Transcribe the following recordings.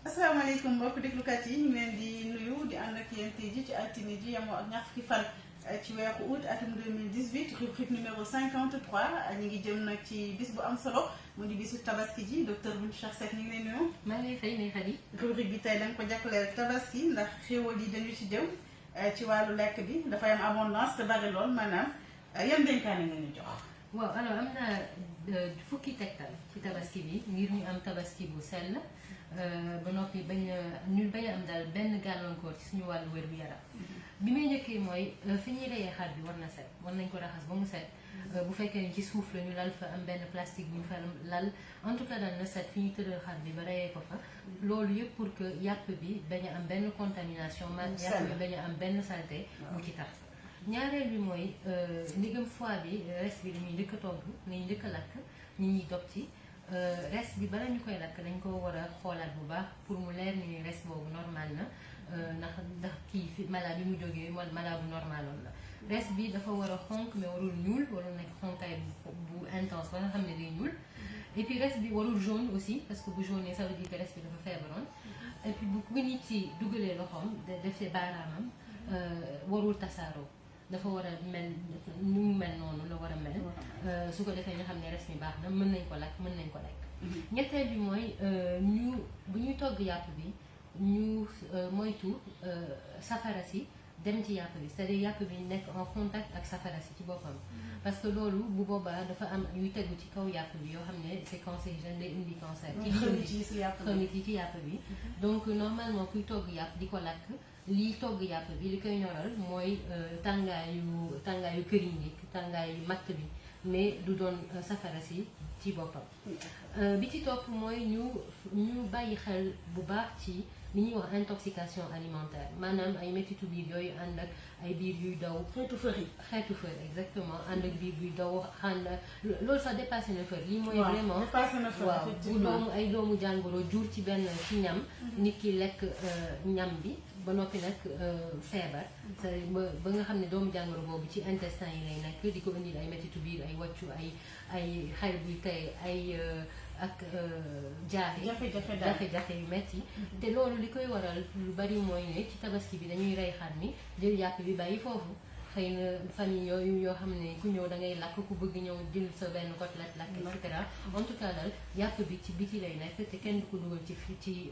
asalaamaaleykum mbokk déglukat yi ñu ngi leen di nuyu di ànd ak yéen tey ji ci altine ji yamoo ak ñaar fukki fan ci weeru août atum 2018 rubrique numéro 53 ñu ngi jëm nag ci bis bu am solo mu di bisu tabaski ji docteur Bintou Cheikh Seck ñu ngi leen nuyu. maa ngi lay fay ne Khady. rubrique bi tey dañ ko jagleel tabaski ndax xéwal yi dañu ci jëm ci wàllu lekk bi dafay am abondance te bari lool maanaam yan dénkaane nga ñu jox. waaw alors am naa fukki tegtal ci tabaski bi ngir ñu am tabaski bu sell ba noppi bañ a am daal benn gàllankoor ci suñu wàllu wér gu yaram. bi may njëkkee mooy fi ñuy reyee xar bi war na set war nañ ko raxas ba mu set. bu fekkee ni ci suuf la ñu lal fa am benn plastique bu ñu fa lal en tout cas daal na set fi ñuy tëral xar bi ba reyee ko fa. loolu yëpp pour que yàpp bi bañ a am benn contamination. yàpp bi bañ a am benn saleté bu ci tax. ñaareel bi mooy ndigam foie bi res bi dañuy njëkk a togg dañuy njëkk a lakk nit ñi dog ci res bi bala ñu koy lakk dañ ko war a xoolaat bu baax pour mu leer ni res boobu normal na ndax kii fi malade bi mu jógee malade bu normaloon la res bi dafa war a xonk mais warul ñuul warul nekk xonkaay bu intense ba nga xam ne day ñuul et puis res bi warul jaune aussi parce que bu jaune ça veut dire que res bi dafa feebaroon et puis bu nit ci dugalee loxoom defee baaraamam warul tasaaroo dafa war a mel nu mu mel noonu la war a mel su ko defee ñu xam ne res mi baax na mën nañ ko lakk mën nañ ko lekk. ñetteel bi mooy bu ñuy togg yàpp bi ñu moytu safara si dem ci yàpp bi c'est-à-dire yàpp bi nekk en contact ak safara si ci boppam. parce que loolu bu boobaa dafa am yuy tegu ci kaw yàpp bi yoo xam ne c'est cancérigène day indi cancer. xamit yi ci yàpp bi. donc normalement kuy togg yàpp di ko lakk. lii togg yàpp bi li koy ñoral mooy tàngaayu këriñ gi tàngaayu matt bi mais du doon safara si ci boppam. bi ci topp mooy ñu bàyyi xel bu baax ci li ñuy wax intoxication alimentaire maanaam ay méttitu biir yooyu ànd ak ay biir yuy daw. xeetu fër exactement ànd ak biir yuy daw ànd loolu sax dépassé na fër. lii mooy vraiment waaw bu doomu jàngoro jur ci benn ci ñam. nit ki lekk ñam bi. ba noppi nag feebar ba nga xam ne doomu jàngoro boobu ci intestin yi lay nekk di ko indil ay méttitu biir ay wàccu ay xel buy tey ay ak jafe-jafe yu metti te loolu li koy waral lu bari mooy ne ci tabaski bi dañuy rey xar mi jël yàpp bi bàyyi foofu xëy na famille yooyu yoo xam ne ku ñëw da ngay lakk ku bëgg ñëw jël sa benn côtelette lakk et cetera en tout cas daal yàpp bi ci biti lay nekk te kenn du ko dugal ci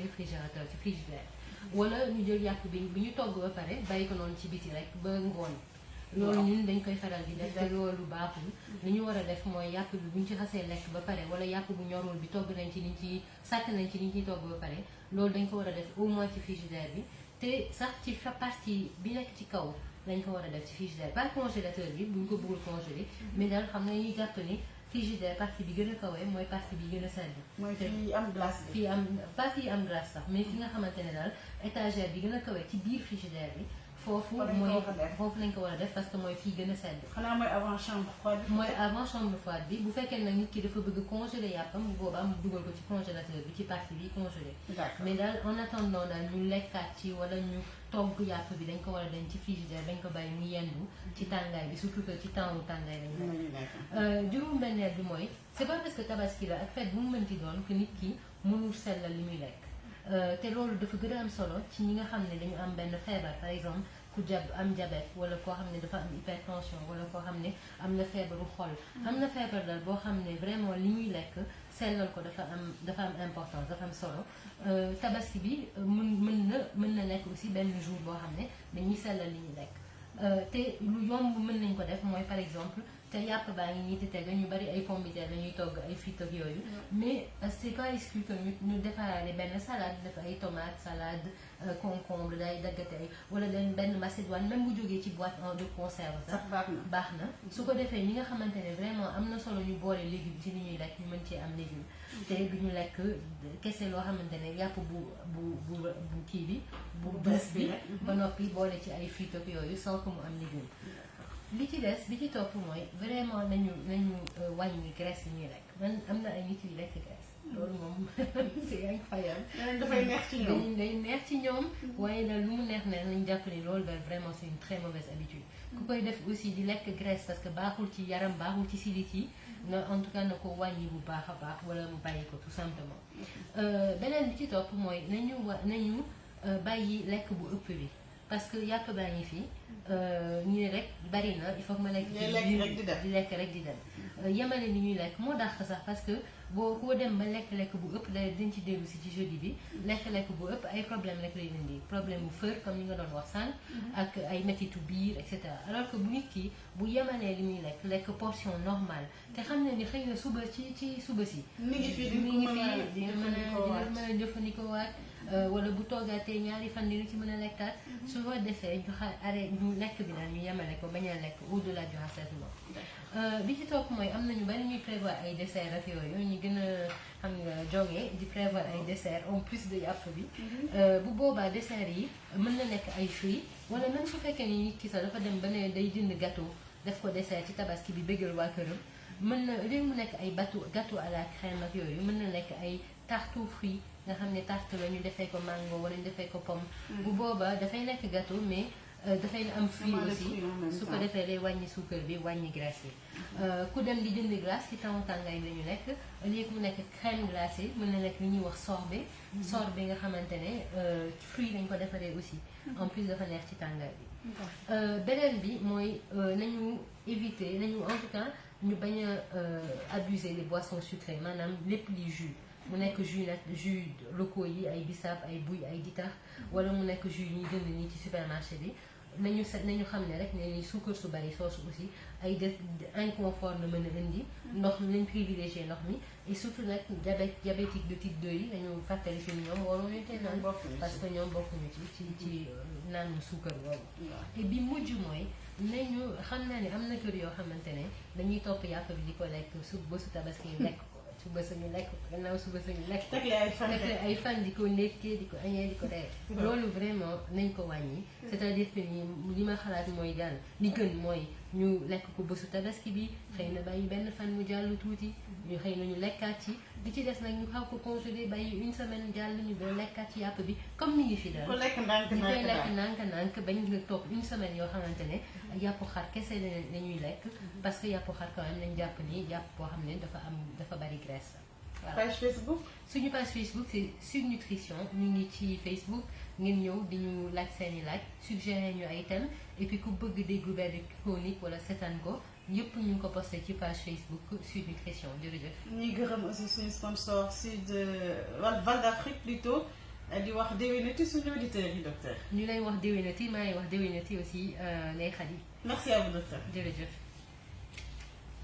réfrigérateur ci frigidaire wala ñu jël yàpp bi ñu togg ba pare bàyyi ko noonu ci biti rek ba ngoon loolu ñun dañ koy faral di def te loolu baaxul li ñu war a def mooy yàpp bi buñ ci xasee lekk ba pare wala yàpp bu ñorul bi togg nañ ci liñ ci sàkk nañ ci liñ ciy togg ba pare loolu dañ ko war a def au moins ci frigidaire bi te sax ci partie bi nekk ci kaw dañ ko war a def ci frigidaire pas congélateur bi buñ ko bëggul congelé mais daal xam nga ñuy jàpp ni frigidaire partie bi gën a kawee mooy partie bi gën a sedd. mooy fii am glace bi. pas fii am glace sax mais fi nga xamante ne daal étagère bi gën a kawee ci biir frigidaire bi. foofu lañ ko war a def parce que mooy fii gën a sedd. xanaa mooy avant chambre froide bi. mooy avant chambre froide bi bu fekkee nag nit ki dafa bëgg congelé yàppam bu boobaa mu dugal ko ci congélateur bi ci partie bi congelé. mais daal en attendant daal ñu lekkaat ci wala ñu togg yàpp bi dañ ko war a dem ci frigidaire dañ ko bàyyi mu yendu ci tàngaay bi surtout que ci temps wu tàngaay lañ juróom-benneel bi mooy c'est pas parce que tabaski la ak fête bu mu mënti doon que nit ki mënul sellal li muy lekk. te loolu dafa gën a am solo ci ñi nga xam ne dañu am benn feebar par exemple ku am diabète wala koo xam ne dafa am hypertension wala koo xam ne am na feebaru xol. am na feebar dal boo xam ne vraiment li ñuy lekk sellal ko dafa am importance dafa am solo tabaski bi mën na nekk aussi benn jour boo xam ne dañuy sellal li ñuy lekk te lu yomb mën nañ ko def mooy par exemple. te yàpp baa ngi nii te tega ñu bari ay pomme de terre la ñuy togg ay frites ak yooyu mais c'est pas exclu que ñu defaale benn salade def ay tomate salade concombre day daggate ay wala benn macédoine même bu jógee ci boîte de conserve sax baax na su ko defee ñi nga xamante ne vraiment am na solo ñu boole légume ci li ñuy lekk ñu mën cee am légume te du ñu lekk kese loo xamante ne yàpp bu kii bi bu bës bi ba noppi boole ci ay frites ak yooyu sans que mu am légume li ci des bi ci topp mooy vraiment nañu wàññi graisse yi ñuy lekk man am na ay nit yu lekk graisse loolu moom c'est incroyable. dafay neex ci ñoom day neex ci ñoom. waaye nag lu mu neex ne nañ jàpp ni loolu daal vraiment c'est une très mauvaise habitude. ku koy def aussi di lekk graisse parce que baaxul ci yaram baaxul ci sidit yi en tout cas na ko wàññi bu baax a baax wala mu bàyyi ko tout simplement. beneen bi ci topp mooy nañu bàyyi lekk bu ëpp bi parce que yàpp baa ngi fi ñu ne rek bari na il faut que ma lekk di lekk rek di dem yemale ni ñuy lekk moo dàq sax parce que boo dem ba lekk bu ëpp day dañ ci dellu si ci jeudi bi lekk bu ëpp ay problème rek lay indi problème bu fër comme ni nga doon wax sànq ak ay métitu biir et cetera alors que bu nit ki bu yemalee li muy lekk portion normale te xam ne ni xëy na suba ci suba si mi ngi fi dina mën a jëfandikoo waat wala bu toogaatee ñaari fan dina ci mën a lekkaat su ko defee ñu ñu lekk bi daal ñu yemale ko bañ a lekk au-delà du rassasiement bi ci topp mooy am nañu bari ñuy prévoir ay dessert ak yooyu ñu gën a xam nga jógee di prévoir ay dessert en plus de yàpp bi bu boobaa dessert yi mën na nekk ay fruits wala même su fekkee ni nit ki sax dafa dem ba ne day jënd gâteau def ko dessert ci tabaski bi bëggal waa këram mën na léegi mu nekk ay gâteau à la crème ak yooyu mën na nekk ay tarte aux fruits nga xam ne tarte la ñu defee ko mango wala ñu defee ko pomme bu boobaa dafay nekk gâteau mais dafay am fruit aussi su ko defee day wàññi suukar bi wàññi glace yi ku dem di jënd glace ci temps tàngaay bi lañu nekk léegi mu nekk crème glacée mën na nekk li ñuy wax sorbet sorbet nga xamante ne fruit lañ ko defaree aussi en plus dafa neex ci tàngaay bi beneen bi mooy nañu éviter nañu en tout cas ñu bañ a abuser des boissons sucrées maanaam lépp li jus mu nekk jus locaux yi ay bisaab ay buy ay ditax wala mu nekk jus yi ñuy jënd nii ci supermarché bi nañu xam ne rek ne ni suukar su bari soosu aussi ay inconfort na mën a indi ndox mi nañ privilégié ndox mi et surtout nag diabétique de type 2 yi dañu fàttali fi ñoom waruñu te naan parce que ñoom bokkuñu ci naan suukar boobu et bi mujj mooy nañu xam naa ne am na kër yoo xamante ne dañuy topp yàpp bi di ko lekk ba su tabaski lekk suba sañu lekk gannaaw suba sañu lekk tegle ay fan di ko nekkee di ko añee di ko reer loolu vraiment nañ ko wàññi c'est-à-dire que ni li ma xalaat mooy daal li gën mooy ñu lekk ko bésu tabaski bi xëy na bàyyi benn fan mu jàll tuuti ñu xëy na ñu lekkaat ci di ci des nag ñu xaw ko congelé bàyyi une semaine jàll ñu ba lekkaat ci yàpp bi comme mi ngi fi daal ñu koy lekk ndànk bañ nga toog une semaine yoo xamante ne yàpp xar kese la ñuy lekk parce que yàpp xar quand même nañ jàpp ni yàpp boo xam ne dafa bari graisse la page Facebook suñu page Facebook c'est Sud Nutrition ñu ngi ci Facebook ngeen ñëw di ñu laaj seeni laaj suggéré ñu ay thèmes et puis ku bëgg déglu benn chronique wala seetaan ko yëpp ñu ngi ko posté ci page Facebook Sud Nutrition jërëjëf. ñuy gërëm aussi suñu sponsor Sud Val d'Afrique plutôt di wax déwénati suñu auditeurs yi docteur. ñu lay wax déwénati maa ngi wax déwénati aussi Ndeye Khady. merci à vous docteur jërëjëf.